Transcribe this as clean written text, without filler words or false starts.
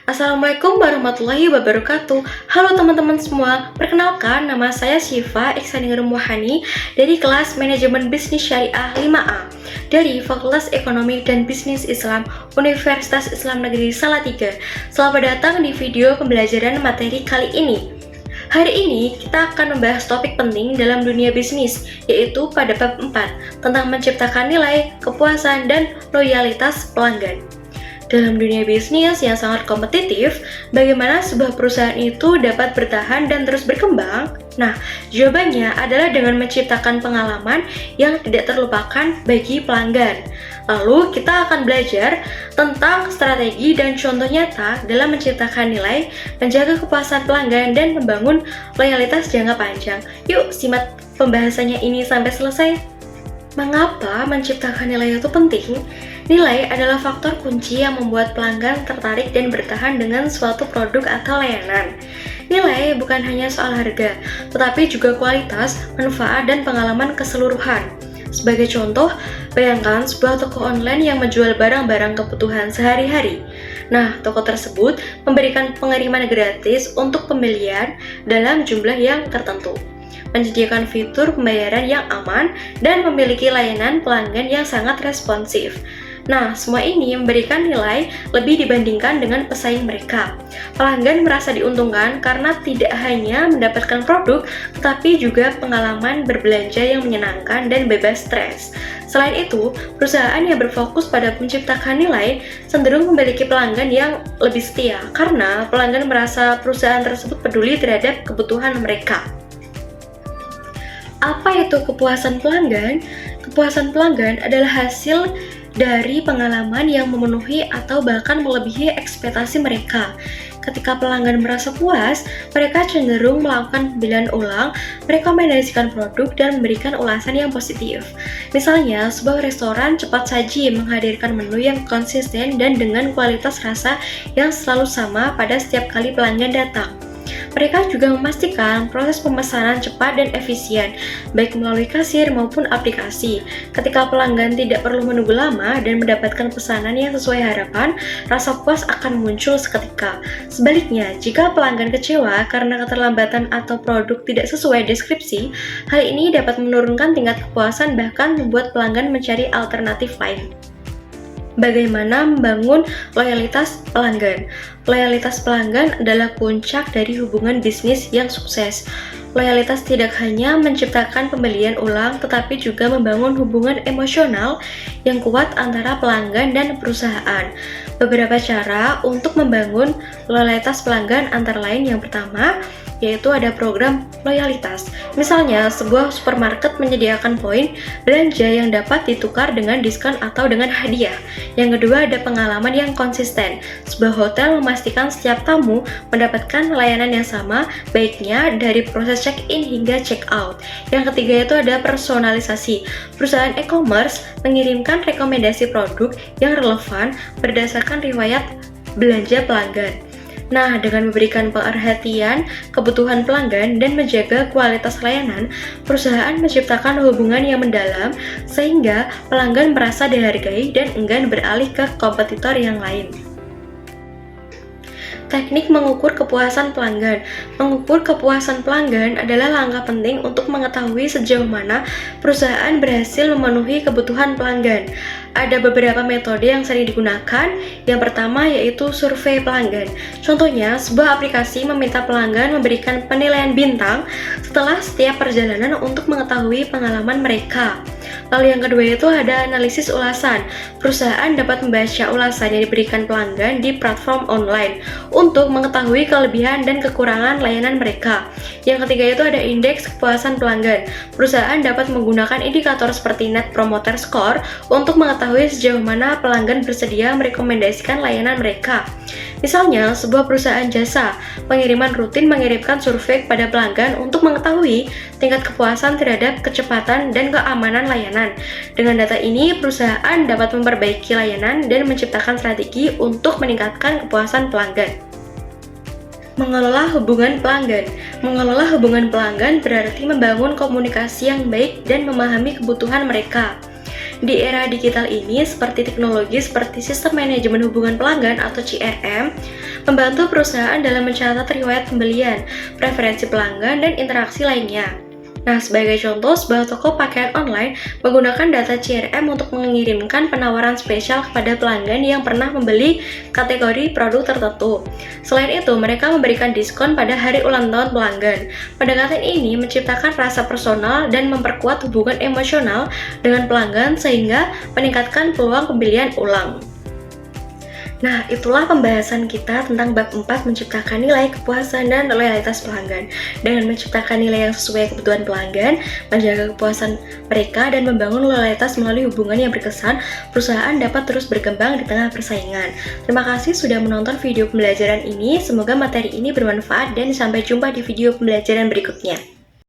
Assalamualaikum warahmatullahi wabarakatuh. Halo teman-teman semua, perkenalkan nama saya Syifa Iksaningrum Wahani dari kelas Manajemen Bisnis Syariah 5A dari Fakultas Ekonomi dan Bisnis Islam Universitas Islam Negeri Salatiga. Selamat datang di video pembelajaran materi kali ini. Hari ini kita akan membahas topik penting dalam dunia bisnis, yaitu pada bab 4 tentang menciptakan nilai, kepuasan, dan loyalitas pelanggan. Dalam dunia bisnis yang sangat kompetitif, bagaimana sebuah perusahaan itu dapat bertahan dan terus berkembang? Nah, jawabannya adalah dengan menciptakan pengalaman yang tidak terlupakan bagi pelanggan. Lalu, kita akan belajar tentang strategi dan contoh nyata dalam menciptakan nilai, menjaga kepuasan pelanggan, dan membangun loyalitas jangka panjang. Yuk, simak pembahasannya ini sampai selesai. Mengapa menciptakan nilai itu penting? Nilai adalah faktor kunci yang membuat pelanggan tertarik dan bertahan dengan suatu produk atau layanan. Nilai bukan hanya soal harga, tetapi juga kualitas, manfaat, dan pengalaman keseluruhan. Sebagai contoh, bayangkan sebuah toko online yang menjual barang-barang kebutuhan sehari-hari. Nah, toko tersebut memberikan pengiriman gratis untuk pembelian dalam jumlah yang tertentu, menyediakan fitur pembayaran yang aman, dan memiliki layanan pelanggan yang sangat responsif. Nah, semua ini memberikan nilai lebih dibandingkan dengan pesaing mereka. Pelanggan merasa diuntungkan karena tidak hanya mendapatkan produk, tetapi juga pengalaman berbelanja yang menyenangkan dan bebas stres. Selain itu, perusahaan yang berfokus pada menciptakan nilai cenderung memiliki pelanggan yang lebih setia, karena pelanggan merasa perusahaan tersebut peduli terhadap kebutuhan mereka. Apa itu kepuasan pelanggan? Kepuasan pelanggan adalah hasil dari pengalaman yang memenuhi atau bahkan melebihi ekspektasi mereka. Ketika pelanggan merasa puas, mereka cenderung melakukan pembelian ulang, merekomendasikan produk, dan memberikan ulasan yang positif. Misalnya, sebuah restoran cepat saji menghadirkan menu yang konsisten dan dengan kualitas rasa yang selalu sama pada setiap kali pelanggan datang. Mereka juga memastikan proses pemesanan cepat dan efisien, baik melalui kasir maupun aplikasi. Ketika pelanggan tidak perlu menunggu lama dan mendapatkan pesanan yang sesuai harapan, rasa puas akan muncul seketika. Sebaliknya, jika pelanggan kecewa karena keterlambatan atau produk tidak sesuai deskripsi, hal ini dapat menurunkan tingkat kepuasan bahkan membuat pelanggan mencari alternatif lain. Bagaimana membangun loyalitas pelanggan? Loyalitas pelanggan adalah puncak dari hubungan bisnis yang sukses. Loyalitas tidak hanya menciptakan pembelian ulang, tetapi juga membangun hubungan emosional yang kuat antara pelanggan dan perusahaan. Beberapa cara untuk membangun loyalitas pelanggan antara lain yang pertama, yaitu ada program loyalitas. Misalnya, sebuah supermarket menyediakan poin belanja yang dapat ditukar dengan diskon atau dengan hadiah. Yang kedua, ada pengalaman yang konsisten. Sebuah hotel memastikan setiap tamu mendapatkan layanan yang sama, baiknya dari proses check-in hingga check-out. Yang ketiga itu ada personalisasi. Perusahaan e-commerce mengirimkan rekomendasi produk yang relevan berdasarkan riwayat belanja pelanggan. Nah, dengan memberikan perhatian kebutuhan pelanggan dan menjaga kualitas layanan, perusahaan menciptakan hubungan yang mendalam sehingga pelanggan merasa dihargai dan enggan beralih ke kompetitor yang lain. Teknik mengukur kepuasan pelanggan. Mengukur kepuasan pelanggan adalah langkah penting untuk mengetahui sejauh mana perusahaan berhasil memenuhi kebutuhan pelanggan. Ada beberapa metode yang sering digunakan. Yang pertama yaitu survei pelanggan. Contohnya, sebuah aplikasi meminta pelanggan memberikan penilaian bintang setelah setiap perjalanan untuk mengetahui pengalaman mereka. Lalu yang kedua itu ada analisis ulasan. Perusahaan dapat membaca ulasan yang diberikan pelanggan di platform online untuk mengetahui kelebihan dan kekurangan layanan mereka. Yang ketiga itu ada indeks kepuasan pelanggan. Perusahaan dapat menggunakan indikator seperti Net Promoter Score untuk mengetahui sejauh mana pelanggan bersedia merekomendasikan layanan mereka. Misalnya, sebuah perusahaan jasa pengiriman rutin mengirimkan survei kepada pelanggan untuk mengetahui tingkat kepuasan terhadap kecepatan dan keamanan layanan. Dengan data ini, perusahaan dapat memperbaiki layanan dan menciptakan strategi untuk meningkatkan kepuasan pelanggan. Mengelola hubungan pelanggan. Mengelola hubungan pelanggan berarti membangun komunikasi yang baik dan memahami kebutuhan mereka. Di era digital ini, seperti teknologi seperti sistem manajemen hubungan pelanggan atau CRM, membantu perusahaan dalam mencatat riwayat pembelian, preferensi pelanggan, dan interaksi lainnya. Nah, sebagai contoh, sebuah toko pakaian online menggunakan data CRM untuk mengirimkan penawaran spesial kepada pelanggan yang pernah membeli kategori produk tertentu. Selain itu, mereka memberikan diskon pada hari ulang tahun pelanggan. Pendekatan ini menciptakan rasa personal dan memperkuat hubungan emosional dengan pelanggan sehingga meningkatkan peluang pembelian ulang. Nah, itulah pembahasan kita tentang bab 4 menciptakan nilai kepuasan dan loyalitas pelanggan. Dengan menciptakan nilai yang sesuai kebutuhan pelanggan, menjaga kepuasan mereka, dan membangun loyalitas melalui hubungan yang berkesan, perusahaan dapat terus berkembang di tengah persaingan. Terima kasih sudah menonton video pembelajaran ini. Semoga materi ini bermanfaat dan sampai jumpa di video pembelajaran berikutnya.